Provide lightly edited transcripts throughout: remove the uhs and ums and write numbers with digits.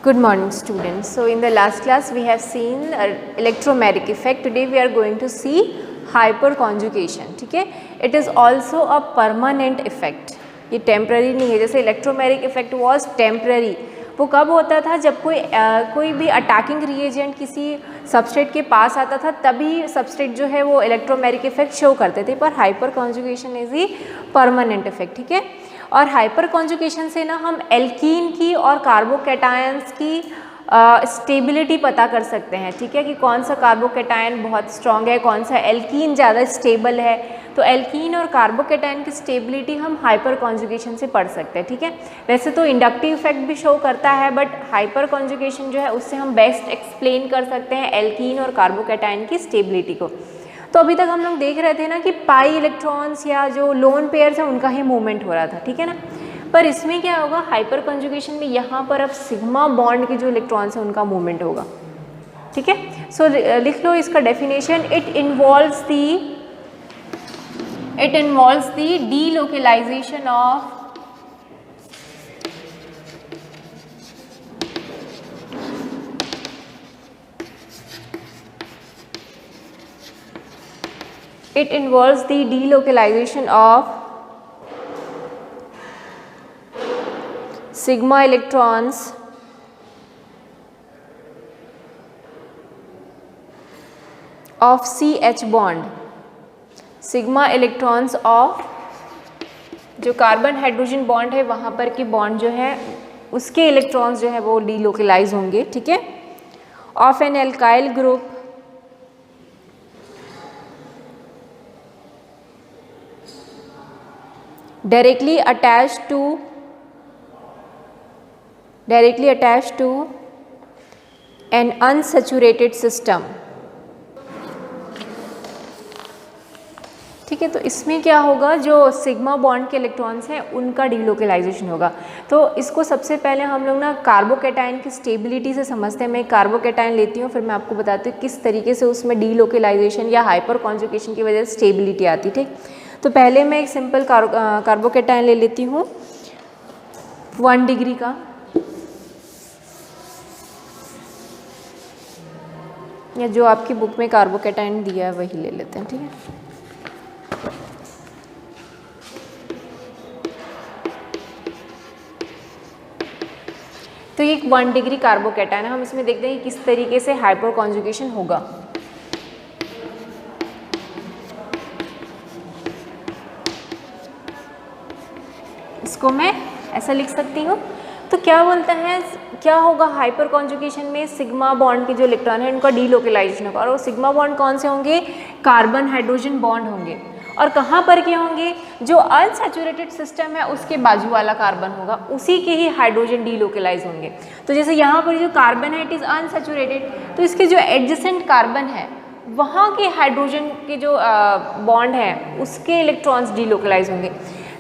Good morning students. So in the last class we have seen electromagnetic effect. Today we are going to see hyperconjugation. ठीक है, it is also a permanent effect. ये temporary नहीं है, जैसे electromagnetic effect was temporary. वो कब होता था जब कोई भी अटैकिंग रिएजेंट किसी सबस्ट्रेट के पास आता था तभी सबस्ट्रेट जो है वो इलेक्ट्रोमैग्नेटिक इफेक्ट शो करते थे, पर hyper conjugation is he permanent effect. ठीक है, और हाइपर कॉन्जुगेशन से ना हम एल्कीन की और कार्बोकैटायंस की स्टेबिलिटी पता कर सकते हैं. ठीक है, कि कौन सा कार्बोकैटायन बहुत स्ट्रॉन्ग है, कौन सा एल्कीन ज़्यादा स्टेबल है. तो एल्कीन और कार्बोकैटायन की स्टेबिलिटी हम हाइपर कॉन्जुगेशन से पढ़ सकते हैं. ठीक है, वैसे तो इंडक्टिव इफेक्ट भी शो करता है, बट हाइपर कॉन्जुगेशन जो है उससे हम बेस्ट एक्सप्लेन कर सकते हैं एल्कीन और कार्बोकैटायन की स्टेबिलिटी को. तो अभी तक हम लोग देख रहे थे ना कि पाई इलेक्ट्रॉन्स या जो लोन पेयर्स हैं उनका ही मूवमेंट हो रहा था. ठीक है ना, पर इसमें क्या होगा, हाइपर कॉन्जुगेशन में यहाँ पर अब सिग्मा बॉन्ड के जो इलेक्ट्रॉन्स हैं उनका मूवमेंट होगा. ठीक है, सो लिख लो इसका definition. It involves the delocalisation of sigma electrons of CH bond. Sigma electrons of जो कार्बन हाइड्रोजन बॉन्ड है वहाँ पर की बॉन्ड जो है उसके इलेक्ट्रॉन्स जो है वो डीलोकलाइज होंगे. ठीक है, of an alkyl group directly attached to an unsaturated system. ठीक है, तो इसमें क्या होगा, जो सिग्मा बॉन्ड के इलेक्ट्रॉन्स हैं उनका डीलोकलाइजेशन होगा. तो इसको सबसे पहले हम लोग ना कार्बोकैटायन की स्टेबिलिटी से समझते हैं. मैं कार्बोकैटायन लेती हूँ, फिर मैं आपको बताती हूँ किस तरीके से उसमें डीलोकलाइजेशन या हाइपर कॉन्जुगेशन की वजह से स्टेबिलिटी आती. ठीक, तो पहले मैं एक सिंपल कार्बोकैटायन ले लेती हूँ 1 डिग्री का, या जो आपकी बुक में कार्बोकैटायन दिया है वही ले लेते हैं. ठीक है, तो ये 1 डिग्री कार्बोकैटायन है. हम इसमें देखते हैं कि किस तरीके से हाइपर कॉन्जुगेशन होगा. इसको मैं ऐसा लिख सकती हूँ. तो क्या बोलता है, क्या होगा हाइपर कॉन्जुगेशन में, सिग्मा बॉन्ड के जो इलेक्ट्रॉन है उनका डीलोकलाइजेशन होगा. और वो सिग्मा बॉन्ड कौन से होंगे, कार्बन हाइड्रोजन बॉन्ड होंगे. और कहाँ पर के होंगे, जो अनसैचुरेटेड सिस्टम है उसके बाजू वाला कार्बन होगा, उसी के ही हाइड्रोजन डीलोकलाइज होंगे. तो जैसे यहाँ पर जो कार्बन है इट इज़ अनसैचुरेटेड, तो इसके जो एडजेसेंट कार्बन है वहाँ के हाइड्रोजन के जो बॉन्ड है उसके इलेक्ट्रॉन्स डीलोकलाइज होंगे.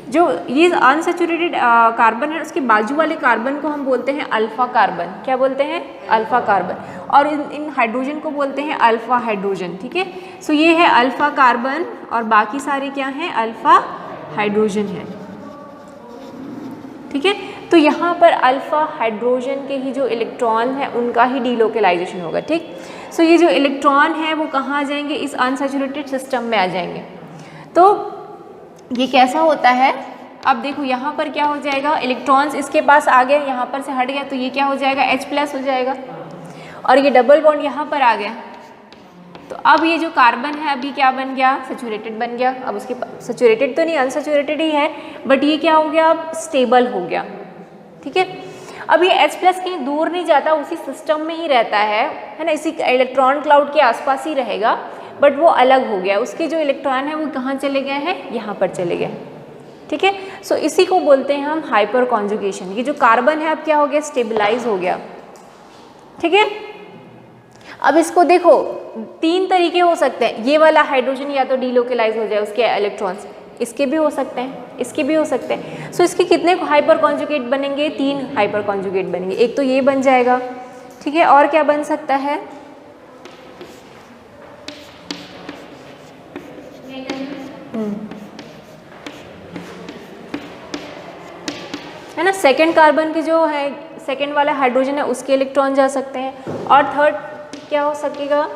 जो ये अनसैचुरेटेड कार्बन है उसके बाजू वाले कार्बन को हम बोलते हैं अल्फा कार्बन. क्या बोलते हैं, अल्फा कार्बन. और इन हाइड्रोजन को बोलते हैं अल्फा हाइड्रोजन. ठीक है, सो ये है अल्फा कार्बन और बाकी सारे क्या हैं, अल्फा हाइड्रोजन है. ठीक है, तो यहाँ पर अल्फा हाइड्रोजन के ही जो इलेक्ट्रॉन है उनका ही डीलोकलाइजेशन होगा. ठीक, सो ये जो इलेक्ट्रॉन है वो कहाँ आ जाएंगे, इस अनसैचुरेटेड सिस्टम में आ जाएंगे. तो ये कैसा होता है, अब देखो यहाँ पर क्या हो जाएगा, इलेक्ट्रॉन्स इसके पास आ गए, यहाँ पर से हट गया, तो ये क्या हो जाएगा, H+ हो जाएगा. और ये डबल बॉन्ड यहाँ पर आ गया, तो अब ये जो कार्बन है अभी क्या बन गया, सैचुरेटेड बन गया. अब उसके सैचुरेटेड तो नहीं, अनसैचुरेटेड ही है, बट ये क्या हो गया, अब स्टेबल हो गया. ठीक है, अब ये H+ कहीं दूर नहीं जाता, उसी सिस्टम में ही रहता है ना, इसी इलेक्ट्रॉन क्लाउड के आसपास ही रहेगा, बट वो अलग हो गया. उसके जो इलेक्ट्रॉन है वो कहाँ चले गए हैं, यहाँ पर चले गए. ठीक है, सो इसी को बोलते हैं हम हाइपर कॉन्जुगेशन. ये जो कार्बन है अब क्या हो गया, स्टेबलाइज हो गया. ठीक है, अब इसको देखो 3 तरीके हो सकते हैं. ये वाला हाइड्रोजन या तो डीलोकलाइज हो जाए उसके इलेक्ट्रॉन्स, इसके भी हो सकते हैं, इसके भी हो सकते हैं. सो इसके कितने हाइपर कॉन्जुगेट बनेंगे, 3 हाइपर कॉन्जुगेट बनेंगे. एक तो ये बन जाएगा. ठीक है, और क्या बन सकता है, है ना, सेकेंड कार्बन के जो है सेकेंड वाला हाइड्रोजन है उसके इलेक्ट्रॉन जा सकते हैं। और थर्ड क्या हो सकेगा,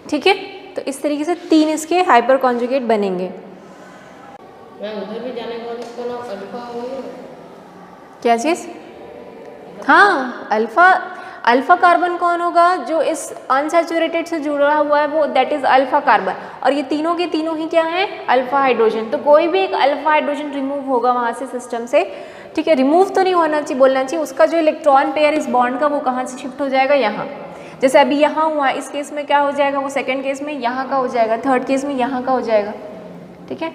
ठीक है। तो इस तरीके से 3 इसके हाइपर कॉन्जुगेट बनेंगे। उधर भी जाने का इसका नाम अल्फा होगा। क्या चीज़? हाँ, अल्फा कार्बन कौन होगा, जो इस अनसैचुरेटेड से जुड़ा हुआ है वो, दैट इज अल्फा कार्बन। और ये तीनों के तीनों ही क्या हैं, अल्फा हाइड्रोजन। तो कोई भी एक अल्फा हाइड्रोजन रिमूव होगा वहाँ से सिस्टम से, ठीक है। रिमूव तो नहीं होना चाहिए, बोलना चाहिए उसका जो इलेक्ट्रॉन पेयर इस बॉन्ड का वो कहाँ से शिफ्ट हो जाएगा, यहाँ। जैसे अभी यहाँ हुआ, इस केस में क्या हो जाएगा, वो सेकेंड केस में यहाँ का हो जाएगा, थर्ड केस में यहाँ का हो जाएगा, ठीक है।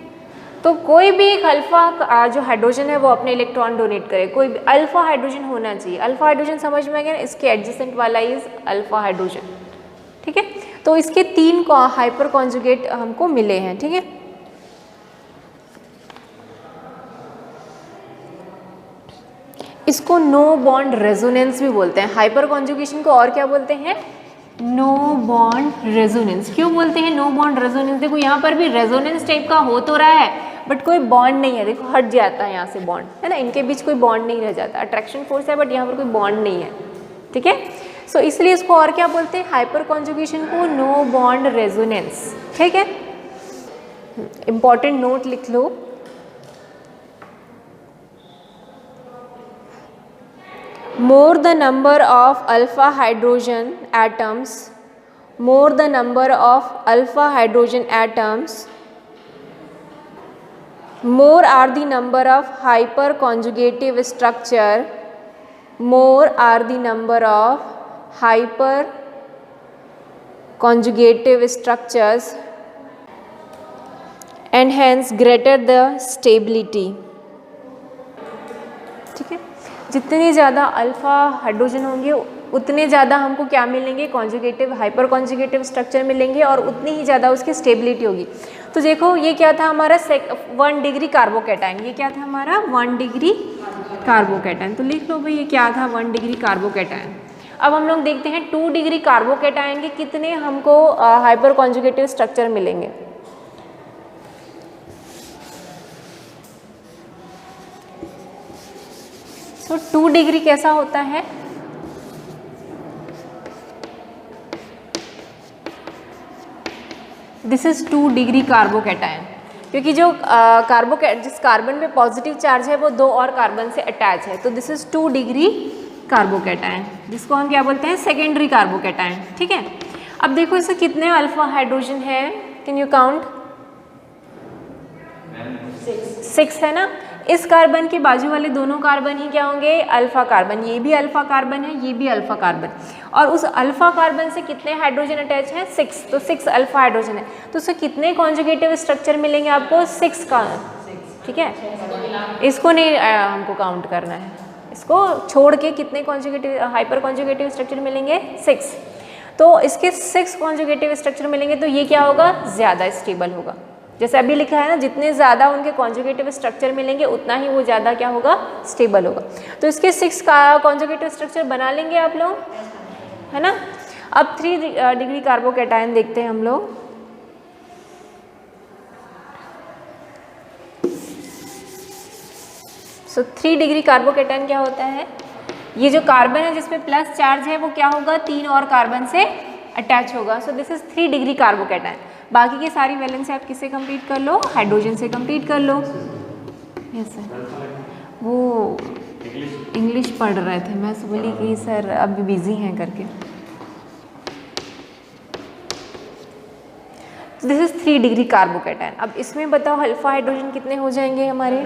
तो कोई भी एक अल्फा जो हाइड्रोजन है वो अपने इलेक्ट्रॉन डोनेट करे, कोई भी अल्फा हाइड्रोजन होना चाहिए। अल्फा हाइड्रोजन समझ में आ गया, इसके एडजेसेंट वाला इज अल्फा हाइड्रोजन, ठीक है। तो इसके 3 हाइपर कॉन्जुगेट हमको मिले हैं, ठीक है। इसको नो बॉन्ड रेजोनेंस भी बोलते हैं। हाइपर कॉन्जुगेशन को और क्या बोलते हैं, नो बॉन्ड रेजोनेंस। क्यों बोलते हैं नो बॉन्ड रेजोनेंस? देखो यहाँ पर भी रेजोनेंस टाइप का हो तो रहा है बट कोई बॉन्ड नहीं है, देखो हट जाता है यहाँ से बॉन्ड, है ना, इनके बीच कोई बॉन्ड नहीं रह जाता। अट्रैक्शन फोर्स है बट यहाँ पर कोई बॉन्ड नहीं है, ठीक है। सो इसलिए इसको और क्या बोलते हैं, हाइपर कॉन्जुगेशन को नो बॉन्ड रेजोनेंस, ठीक है। इंपॉर्टेंट नोट लिख लो, more the number of alpha hydrogen atoms, more the number of alpha hydrogen atoms, more are the number of hyper conjugative structure, more are the number of hyper conjugative structures and hence greater the stability, ठीक है। जितने ज़्यादा alpha hydrogen होंगे उतने ज़्यादा हमको क्या मिलेंगे, कॉन्जुगेटिव हाइपर कॉन्जुगेटिव स्ट्रक्चर मिलेंगे और उतनी ही ज़्यादा उसकी स्टेबिलिटी होगी। तो देखो ये क्या था हमारा 1 डिग्री कार्बोकैटायन, ये क्या था हमारा 1 डिग्री कार्बोकैटायन। तो लिख लो भाई ये क्या था 1 डिग्री कार्बोकैटायन। अब हम लोग देखते हैं 2 डिग्री कार्बोकैटायन के कितने हमको हाइपर कॉन्जुगेटिव स्ट्रक्चर मिलेंगे। तो 2 डिग्री कैसा होता है, दिस इज 2 डिग्री कार्बोकैटायन, क्योंकि जो जिस कार्बन में पॉजिटिव चार्ज है वो 2 और कार्बन से अटैच है। तो दिस इज 2 डिग्री कार्बोकैटायन, जिसको हम क्या बोलते हैं, सेकेंडरी कार्बोकैटायन, ठीक है। अब देखो इसमें कितने अल्फा हाइड्रोजन है, कैन यू काउंट, 6 है ना। इस कार्बन के बाजू वाले दोनों कार्बन ही क्या होंगे, अल्फा कार्बन। ये भी अल्फा कार्बन है, ये भी अल्फा कार्बन। और उस अल्फा कार्बन से कितने हाइड्रोजन अटैच हैं, 6। तो 6 अल्फा हाइड्रोजन है, तो उससे कितने कॉन्जुगेटिव स्ट्रक्चर मिलेंगे आपको, 6 का, ठीक है। इसको नहीं हमको काउंट करना है, इसको छोड़ के कितने कॉन्जुगेटिव हाइपर कॉन्जुगेटिव स्ट्रक्चर मिलेंगे, 6। तो इसके 6 कॉन्जुगेटिव स्ट्रक्चर मिलेंगे तो ये क्या होगा, ज़्यादा स्टेबल होगा। जैसे अभी लिखा है ना, जितने ज़्यादा उनके कॉन्जुगेटिव स्ट्रक्चर मिलेंगे उतना ही वो ज़्यादा क्या होगा, स्टेबल होगा। तो इसके 6 का कॉन्जुगेटिव स्ट्रक्चर बना लेंगे आप लोग, है ना। अब 3 डिग्री कार्बोकैटायन देखते हैं हम लोग। सो 3 डिग्री कार्बोकैटायन क्या होता है, ये जो कार्बन है जिसमें प्लस चार्ज है वो क्या होगा, 3 और कार्बन से अटैच होगा। So this is 3 degree carbocation. बाकी की सारी वैलेंसी आप किससे कंप्लीट कर लो, हाइड्रोजन से कंप्लीट कर लो। यस सर, वो इंग्लिश पढ़ रहे थे, मैं बोली कि सर अभी बिजी हैं करके। This is 3 degree carbocation. अब इसमें बताओ अल्फा हाइड्रोजन कितने हो जाएंगे हमारे,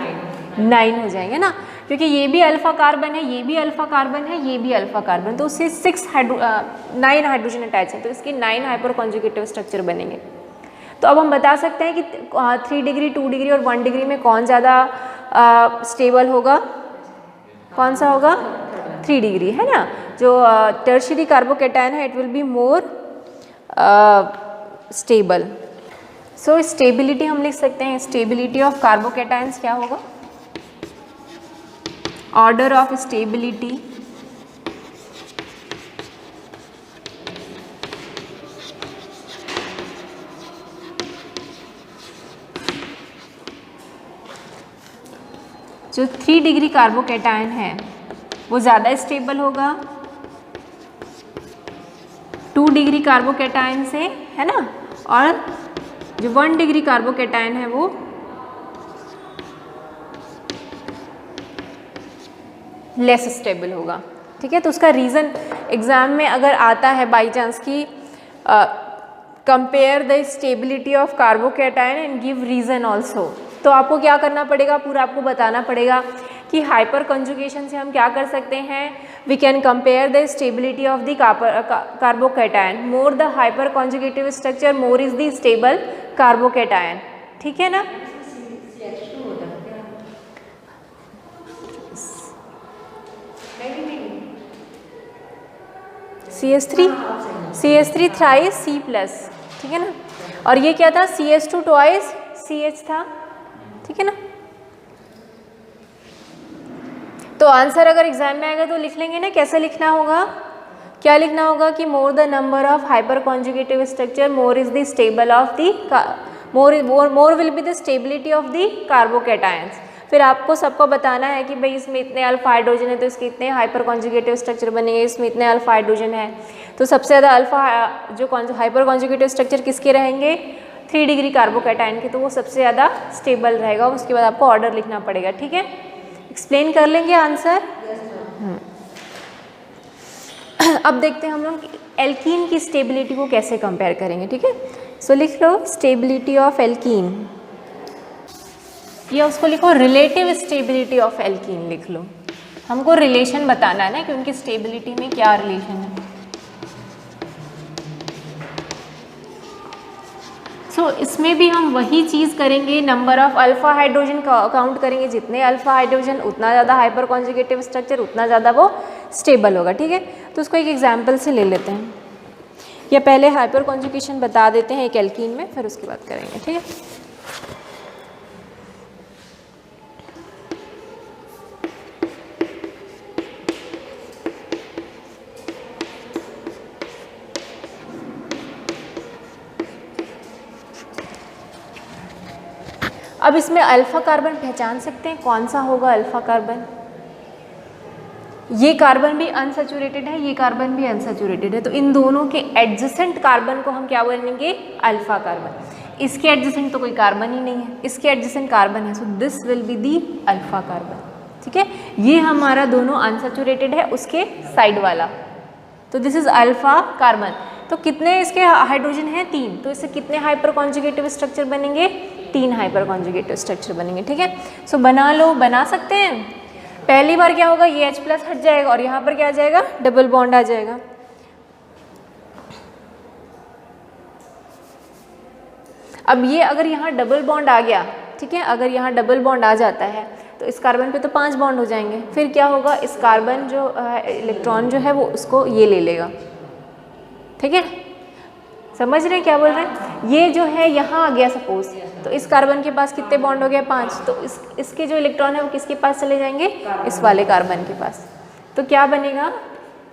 9 हो जाएंगे ना, क्योंकि ये भी अल्फा कार्बन है, ये भी अल्फा कार्बन है, ये भी अल्फा कार्बन, तो उससे 9 हाइड्रोजन अटैच है, तो इसके 9 हाइपर कॉन्जुगेटिव स्ट्रक्चर बनेंगे। तो अब हम बता सकते हैं कि 3 डिग्री, 2 डिग्री और 1 डिग्री में कौन ज़्यादा स्टेबल होगा, कौन सा होगा, 3 डिग्री, है ना। जो टर्शियरी कार्बोकैटायन है it will be more stable. So stability हम लिख सकते हैं, स्टेबिलिटी ऑफ कार्बोकैटायंस क्या होगा, ऑर्डर ऑफ स्टेबिलिटी जो 3 डिग्री कार्बोकैटायन है वो ज़्यादा स्टेबल होगा 2 डिग्री कार्बोकैटायन से, है ना, और जो 1 डिग्री कार्बोकैटायन है वो लेस स्टेबल होगा। ठीक है, तो उसका रीज़न एग्ज़ाम में अगर आता है बाई चांस की compare the stability of carbocation and give reason also, तो आपको क्या करना पड़ेगा, पूरा आपको बताना पड़ेगा कि हाइपर कंजुगेशन से हम क्या कर सकते हैं, we can compare the stability of the carbocation, more the hyper conjugative structure more is the stable carbocation. ठीक है ना, CH3 थ्राइस C+, ठीक है ना, और ये क्या था, CH2 ट्वाइस CH था। ठीक है ना, तो आंसर अगर एग्जाम में आएगा तो लिख लेंगे ना, कैसे लिखना होगा, क्या लिखना होगा कि more the number of hyper conjugative structure more is the stable of the more will be the stability of the carbocations. फिर आपको सबको बताना है कि भाई इसमें इतने अल्फा हाइड्रोजन है तो इसके इतने हाइपर कॉन्जुगेटिव स्ट्रक्चर बनेंगे, इसमें इतने अल्फा हाइड्रोजन है तो सबसे ज़्यादा अल्फा जो हाइपर कॉन्जुगेटिव स्ट्रक्चर किसके रहेंगे, 3 डिग्री कार्बोकैटायन के, तो वो सबसे ज़्यादा स्टेबल रहेगा। उसके बाद आपको ऑर्डर लिखना पड़ेगा। ठीक है, एक्सप्लेन कर लेंगे आंसर। अब देखते हैं हम लोग एल्कीन की स्टेबिलिटी को कैसे कंपेयर करेंगे। ठीक है, सो लिख लो स्टेबिलिटी ऑफ एल्कीन, या उसको लिखो रिलेटिव स्टेबिलिटी ऑफ एल्कीन लिख लो। हमको रिलेशन बताना है ना कि उनकी स्टेबिलिटी में क्या रिलेशन है। सो इसमें भी हम वही चीज़ करेंगे, number of alpha hydrogen count करेंगे, जितने अल्फा हाइड्रोजन उतना ज़्यादा हाइपर कॉन्जुगेटिव स्ट्रक्चर, उतना ज़्यादा वो स्टेबल होगा। ठीक है, तो उसको एक एग्जाम्पल से ले लेते हैं, या पहले हाइपर कॉन्जुगेशन बता देते हैं एक एल्कीन में, फिर उसके बाद करेंगे। ठीक है, अब इसमें अल्फा कार्बन पहचान सकते हैं, कौन सा होगा अल्फा कार्बन। ये कार्बन भी अनसैचुरेटेड है, ये कार्बन भी अनसैचुरेटेड है, तो इन दोनों के एडजेसेंट कार्बन को हम क्या बोलेंगे, अल्फा कार्बन। इसके एडजेसेंट तो कोई कार्बन ही नहीं है, इसके एडजेसेंट कार्बन है, so this will be the alpha carbon. ठीक है, ये हमारा दोनों अनसैचुरेटेड है, उसके साइड वाला, तो दिस इज अल्फा कार्बन। तो कितने इसके हाइड्रोजन हैं, 3, तो इससे कितने हाइपर कॉन्जुगेटिव स्ट्रक्चर बनेंगे, 3 हाइपर कॉन्जुगेटिव स्ट्रक्चर बनेंगे। ठीक है, सो बना लो, बना सकते हैं। पहली बार क्या होगा, ये H+ हट जाएगा और यहाँ पर क्या आ जाएगा, डबल बॉन्ड आ जाएगा। अब ये अगर यहाँ डबल बॉन्ड आ गया, ठीक है, अगर यहाँ डबल बॉन्ड आ जाता है तो इस कार्बन पे तो 5 बॉन्ड हो जाएंगे। फिर क्या होगा, इस कार्बन जो इलेक्ट्रॉन जो है वो उसको ये ले लेगा। ठीक है, समझ रहे हैं क्या बोल रहे हैं, ये जो है यहाँ आ गया सपोज, तो इस कार्बन के पास कितने बॉन्ड हो गए, 5, तो इसके जो इलेक्ट्रॉन है वो किसके पास चले जाएंगे, इस वाले कार्बन के पास। तो क्या बनेगा,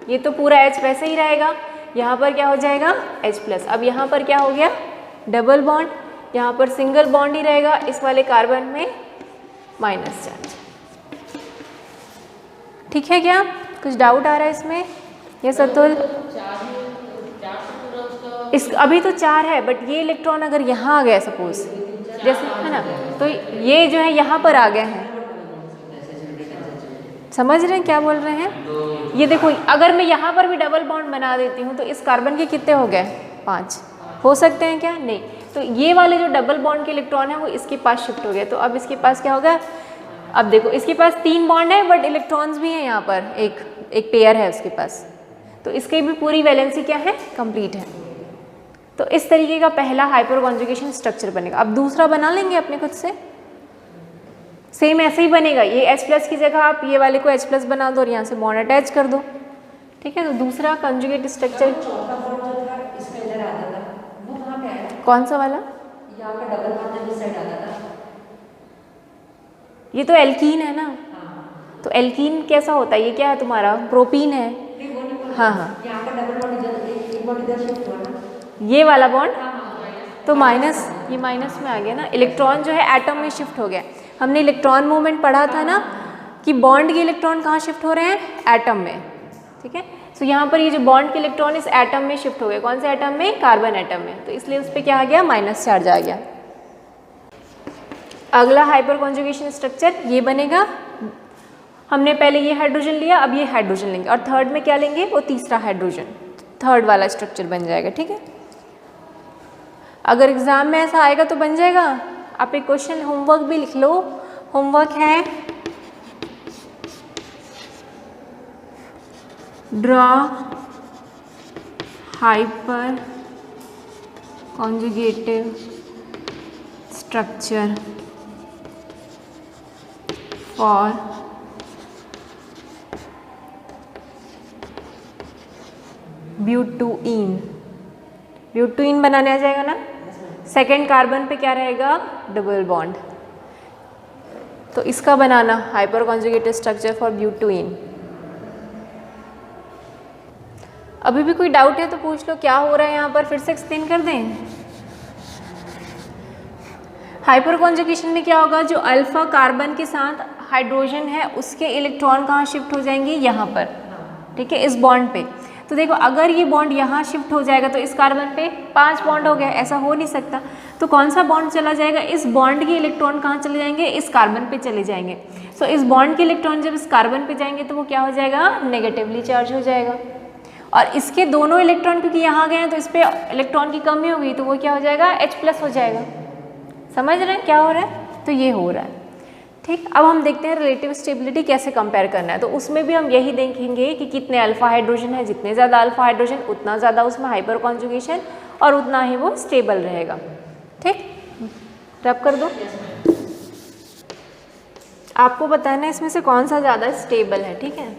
ये तो पूरा H वैसे ही रहेगा, यहाँ पर क्या हो जाएगा H+। अब यहाँ पर क्या हो गया, डबल बॉन्ड, यहाँ पर सिंगल बॉन्ड ही रहेगा, इस वाले कार्बन में माइनस चार्ज। ठीक है, क्या कुछ डाउट आ रहा है इसमें, यस अतुल। इस अभी तो 4 है, बट ये इलेक्ट्रॉन अगर यहाँ आ गया सपोज, जैसे है ना, तो ये जो है यहाँ पर आ गए हैं। समझ रहे हैं क्या बोल रहे हैं, ये देखो अगर मैं यहाँ पर भी डबल बॉन्ड बना देती हूँ तो इस कार्बन के कितने हो गए, 5 हो सकते हैं क्या, नहीं। तो ये वाले जो डबल बॉन्ड के इलेक्ट्रॉन है वो इसके पास शिफ्ट हो गया, तो अब इसके पास क्या होगा, अब देखो इसके पास 3 बॉन्ड है बट इलेक्ट्रॉन्स भी हैं यहाँ पर, एक पेयर है उसके पास, तो इसकी भी पूरी वैलेंसी क्या है, कंप्लीट है। तो इस तरीके का पहला हाइपर कॉन्जुगेशन स्ट्रक्चर बनेगा। अब दूसरा बना लेंगे अपने खुद से, सेम ऐसे ही बनेगा, ये H+ की जगह आप ये वाले को H+ बना दो और यहाँ से बॉन्ड अटैच कर दो। ठीक है, तो दूसरा कंजुगेट स्ट्रक्चर कौन सा वाला, यहाँ का डबल बॉन्ड इस साइड आता था, ये तो एल्कीन है ना, तो एल्कीन कैसा होता है, ये क्या है तुम्हारा, प्रोपीन है। हाँ हाँ, यहाँ का डबल बॉन्ड इधर, एक बॉन्ड इधर शिफ्ट हुआ ना, ये वाला बॉन्ड, तो माइनस, ये माइनस में आ गया ना, इलेक्ट्रॉन जो है एटम में शिफ्ट हो गया। हमने इलेक्ट्रॉन मूवमेंट पढ़ा था ना कि बॉन्ड के इलेक्ट्रॉन कहाँ शिफ्ट हो रहे हैं, एटम में, ठीक है। सो यहाँ पर ये जो बॉन्ड के इलेक्ट्रॉन इस एटम में शिफ्ट हो गए, कौन से एटम में, कार्बन एटम में, तो इसलिए उस पर क्या आ गया, माइनस चार्ज आ गया। अगला हाइपर कॉन्जुगेशन स्ट्रक्चर ये बनेगा, हमने पहले ये हाइड्रोजन लिया, अब ये हाइड्रोजन लेंगे और थर्ड में क्या लेंगे, वो तीसरा हाइड्रोजन, थर्ड वाला स्ट्रक्चर बन जाएगा, ठीक है। अगर एग्जाम में ऐसा आएगा तो बन जाएगा। आप एक क्वेश्चन होमवर्क भी लिख लो, होमवर्क है draw hyper conjugative structure for butyne. Butyne बनाने आ जाएगा ना, सेकेंड कार्बन पे क्या रहेगा, डबल बॉन्ड, तो इसका बनाना हाइपर कॉन्जुगेटेड स्ट्रक्चर फॉर ब्यूटूइन। अभी भी कोई डाउट है तो पूछ लो, क्या हो रहा है यहाँ पर, फिर से एक्सप्लेन कर दें। हाइपर कॉन्जुगेशन में क्या होगा, जो अल्फा कार्बन के साथ हाइड्रोजन है उसके इलेक्ट्रॉन कहाँ शिफ्ट हो जाएंगे, यहाँ पर, ठीक है, इस बॉन्ड पे। तो देखो अगर ये बॉन्ड यहाँ शिफ्ट हो जाएगा तो इस कार्बन पे 5 बॉन्ड हो गया, ऐसा हो नहीं सकता। तो कौन सा बॉन्ड चला जाएगा, इस बॉन्ड के इलेक्ट्रॉन कहाँ चले जाएंगे, इस कार्बन पे चले जाएंगे। सो इस बॉन्ड के इलेक्ट्रॉन जब इस कार्बन पे जाएंगे तो वो क्या हो जाएगा, नेगेटिवली चार्ज हो जाएगा। और इसके दोनों इलेक्ट्रॉन क्योंकि यहाँ गए हैं तो इस पर इलेक्ट्रॉन की कमी हो गई तो वो क्या हो जाएगा, H+ हो जाएगा। समझ रहे हैं क्या हो रहा है, तो ये हो रहा है, ठीक। अब हम देखते हैं रिलेटिव स्टेबिलिटी कैसे कंपेयर करना है। तो उसमें भी हम यही देखेंगे कि कितने अल्फा हाइड्रोजन है, जितने ज़्यादा अल्फा हाइड्रोजन उतना ज़्यादा उसमें हाइपर कॉन्जुगेशन और उतना ही वो स्टेबल रहेगा, ठीक। रब कर दो, आपको बताना है इसमें से कौन सा ज़्यादा स्टेबल है, ठीक है।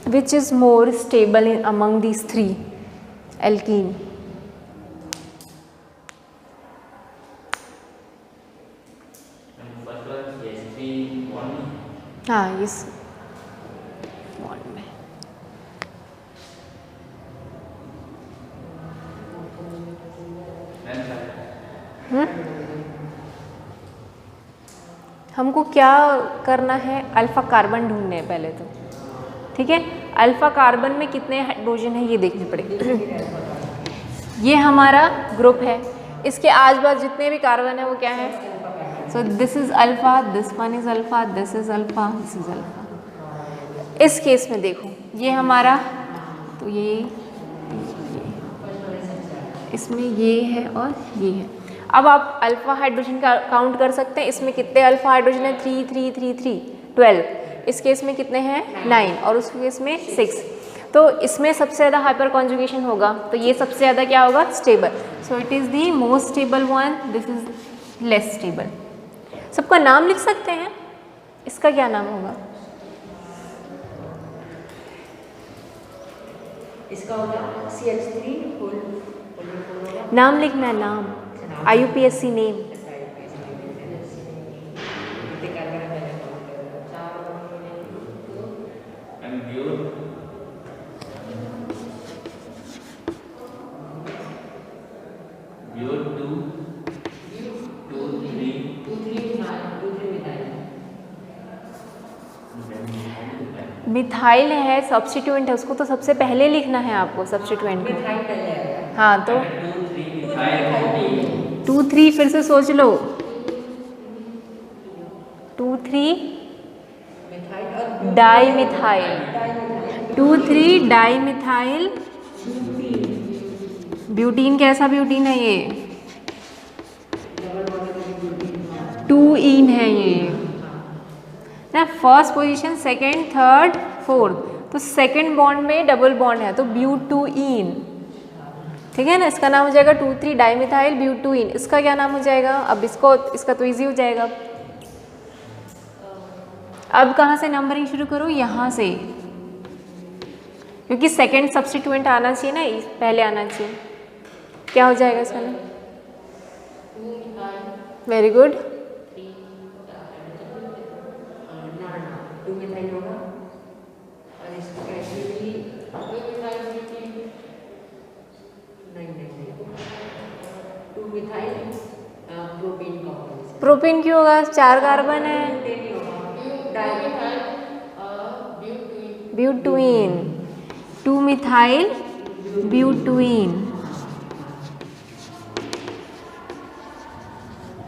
Which is more stable in among these 3 alkene? हाँ, इस बॉन्ड में हमको क्या करना है, अल्फा कार्बन ढूंढने हैं पहले तो, ठीक है। अल्फा कार्बन में कितने हाइड्रोजन है ये देखने पड़ेंगे। ये हमारा ग्रुप है, इसके आसपास जितने भी कार्बन है वो क्या है, so this is alpha, this one is alpha, this is alpha, this is alpha. इस केस में देखो ये हमारा, तो ये इसमें ये है और ये है। अब आप अल्फा हाइड्रोजन का काउंट कर सकते हैं, इसमें कितने अल्फा हाइड्रोजन है, 3 3 3 3 12। इस केस में कितने हैं, 9 और उस केस में 6। तो इसमें सबसे ज़्यादा हाइपर कॉन्जुगेशन होगा, तो ये सबसे ज़्यादा क्या होगा, stable. So it is the most stable one, this is less stable. सबका नाम लिख सकते हैं, इसका क्या नाम होगा, इसका होगा CH3 नाम लिखना है, नाम, IUPAC नेम। मिथाइल है, सब्स्टिट्यूएंट है, उसको तो सबसे पहले लिखना है आपको सब्स्टिट्यूएंट को। हाँ तो 2 3 फिर से सोच लो, 2 3 di methyl, 2 3 di methyl butene. कैसा ब्यूटीन है ये, 2 इन है ये ना, first position, second, third, fourth. तो सेकंड बॉन्ड में डबल बॉन्ड है तो ब्यूटूइन, ठीक है ना। इसका नाम हो जाएगा 2 3 डाइमिथाइल ब्यूटूइन। इसका क्या नाम हो जाएगा, अब इसका तो इजी हो जाएगा। अब कहाँ से नंबरिंग शुरू करो, यहाँ से, क्योंकि सेकंड सब्स्टिट्यूएंट आना चाहिए ना, पहले आना चाहिए। क्या हो जाएगा इसका नाम, वेरी गुड, प्रोपेन क्यों होगा, 4 कार्बन है। ब्यूटुइन, 2 मिथाइल ब्यूटुइन,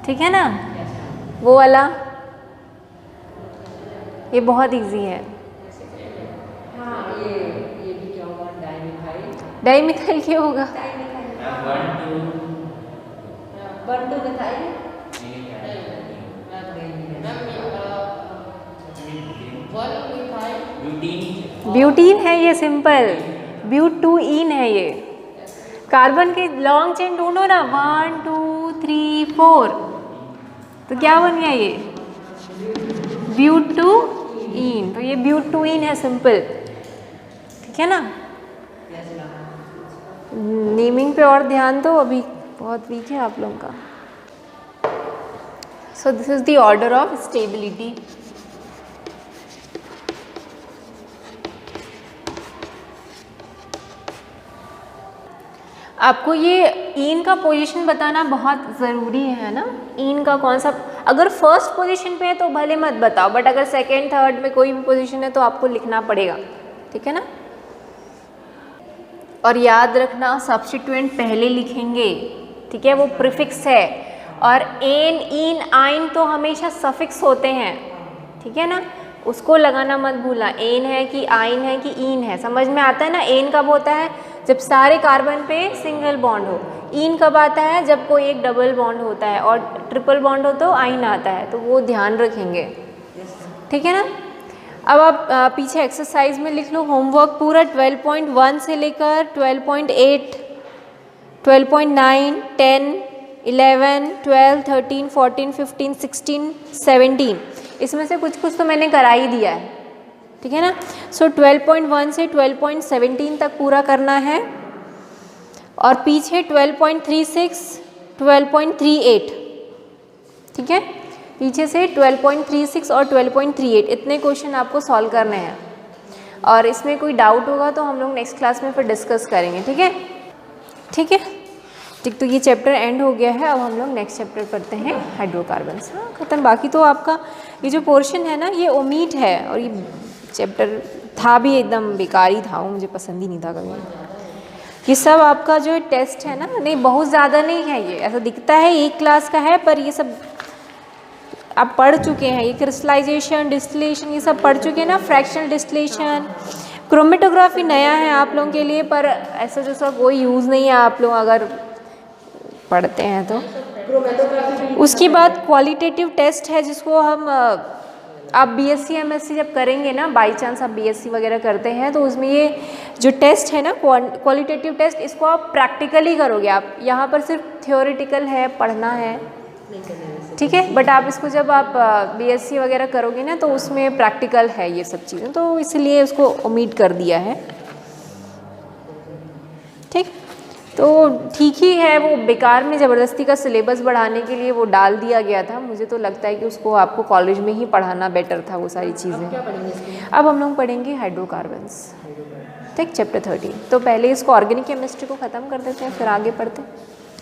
ठीक है ना, वो वाला। ये बहुत इजी है। हाँ ये भी क्या होगा, डाइमिथाइल। डाइमिथाइल क्यों होगा, 1 2 मिथाइल। ब्यूटीन है ये, सिंपल ब्यूटुइन है ये। कार्बन के लॉन्ग चेन ढूंढो ना, 1 2 3 4, तो क्या बन गया ये, ब्यूटुइन। तो ये ब्यूटुइन है, सिंपल, ठीक है ना। नेमिंग पे और ध्यान दो, अभी बहुत वीक है आप लोगों का। So this is the order of stability. आपको ये ईन का पोजीशन बताना बहुत ज़रूरी है ना। ईन का कौन सा, अगर फर्स्ट पोजीशन पे है तो भले मत बताओ, बट अगर सेकंड थर्ड में कोई भी पोजीशन है तो आपको लिखना पड़ेगा, ठीक है ना। और याद रखना सब्स्टिट्यूएंट पहले लिखेंगे, ठीक है, वो प्रीफिक्स है। और एन, ईन, आइन तो हमेशा सफिक्स होते हैं, ठीक है ना, उसको लगाना मत भूलना। एन है कि आइन है कि ईन है, समझ में आता है ना। एन कब होता है, जब सारे कार्बन पे सिंगल बॉन्ड हो। ईन कब आता है, जब कोई एक डबल बॉन्ड होता है, और ट्रिपल बॉन्ड हो तो आइन आता है, तो वो ध्यान रखेंगे, ठीक है ना। अब आप पीछे एक्सरसाइज में लिख लो होमवर्क पूरा 12.1 से लेकर 12.8, 12.9, 10, 11, 12, 13, 14, 15, 16, 17, इसमें से कुछ कुछ तो मैंने करा ही दिया है, ठीक है ना। सो 12.1 से 12.17 तक पूरा करना है, और पीछे 12.36, 12.38, ठीक है, पीछे से 12.36 और 12.38 इतने क्वेश्चन आपको सॉल्व करने हैं। और इसमें कोई डाउट होगा तो हम लोग नेक्स्ट क्लास में फिर डिस्कस करेंगे, ठीक है, ठीक है, ठीक। तो ये चैप्टर एंड हो गया है, अब हम लोग नेक्स्ट चैप्टर पढ़ते हैं हाइड्रोकार्बन्स। हाँ खत्म। बाकी तो आपका ये जो पोर्शन है ना ये ओमिट है, और ये चैप्टर था भी एकदम बेकार ही था, वो मुझे पसंद ही नहीं था कभी। ये सब आपका जो टेस्ट है ना, नहीं बहुत ज़्यादा नहीं है, ये ऐसा दिखता है एक क्लास का है, पर ये सब आप पढ़ चुके हैं। ये क्रिस्टलाइजेशन, डिस्टिलेशन, ये सब पढ़ चुके हैं ना, फ्रैक्शनल डिस्टिलेशन। क्रोमेटोग्राफी नया है आप लोगों के लिए, पर ऐसा जो सब कोई यूज़ नहीं है आप लोग अगर पढ़ते हैं तो। उसके बाद क्वालिटेटिव टेस्ट है जिसको हम आप बीएससी एमएससी जब करेंगे ना, बाय चांस आप बीएससी वगैरह करते हैं तो उसमें ये जो टेस्ट है ना क्वालिटेटिव टेस्ट, इसको आप प्रैक्टिकली करोगे। आप यहाँ पर सिर्फ थियोरेटिकल है, पढ़ना है, ठीक है, बट आप इसको जब आप बीएससी वगैरह करोगे ना तो उसमें प्रैक्टिकल है ये सब चीज़ें, तो इसलिए उसको ओमिट कर दिया है, ठीक। तो ठीक ही है, वो बेकार में ज़बरदस्ती का सिलेबस बढ़ाने के लिए वो डाल दिया गया था। मुझे तो लगता है कि उसको आपको कॉलेज में ही पढ़ाना बेटर था वो सारी चीज़ें। अब हम लोग पढ़ेंगे हाइड्रोकार्बन्स, ठीक, चैप्टर 13। तो पहले इसको ऑर्गेनिक केमिस्ट्री को ख़त्म कर देते हैं, फिर आगे पढ़ते हैं।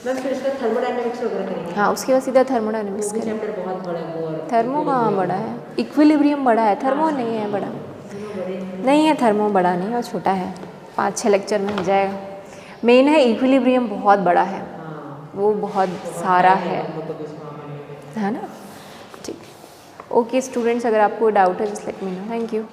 मैम फिर इसका थर्मोडायनेमिक्स वगैरह करेंगे। हाँ उसके बाद सीधा थर्मोडायनेमिक्स करेंगे। चैप्टर बहुत बड़ा है वो। थर्मो कहाँ बड़ा है, इक्विलिब्रियम बड़ा है, थर्मो नहीं है बड़ा, नहीं है थर्मो बड़ा नहीं और छोटा है, 5-6 लेक्चर में हो जाएगा। मेन है इक्विलिब्रियम बहुत बड़ा है, वो बहुत सारा है ना, ठीक। ओके स्टूडेंट्स, अगर आपको डाउट है just let me know. Thank you.